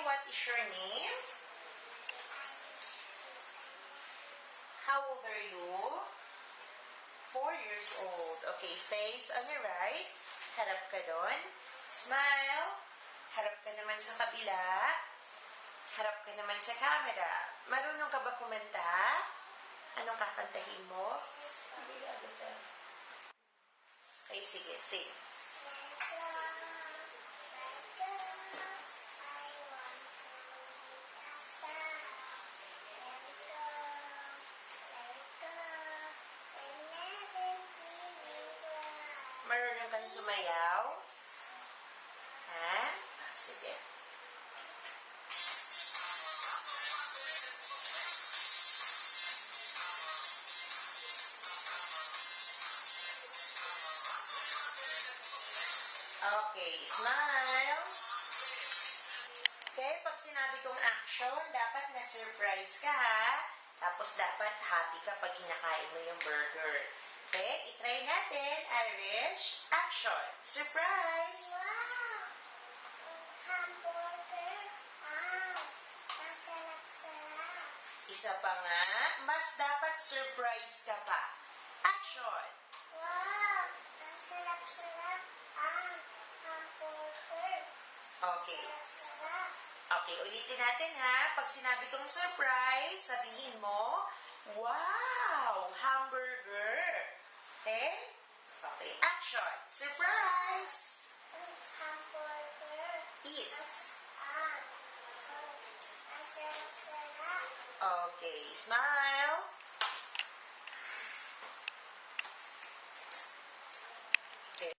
what is your name? How old are you? 4 years old. Okay, face on your right. Harap ka doon. Smile. Harap ka naman sa kabila. Harap ka naman sa camera. Marunong ka ba kumanta? Anong kakantahin mo? Okay, sige, sing. Marunong kang sumayaw? Ha? Ah, sige. Okay, smile. Okay, pag sinabi kong action, dapat na-surprise ka ha. Tapos dapat happy ka pag kinakain mo yung burger. Okay, itry natin. Irish, action. Surprise! Wow! Hamburger. Wow! Ang sarap-sarap. Isa pa nga, mas dapat surprise ka pa. Action! Wow! Ang sarap-sarap. Ang hamburger. Okay. Sarap-sarap. Okay, ulitin natin ha. Pag sinabi kong surprise, sabihin mo, wow! Hamburger! Okay? Okay, action! Surprise! Hamburger. Eat. Ang sarap-sarap. Okay, smile.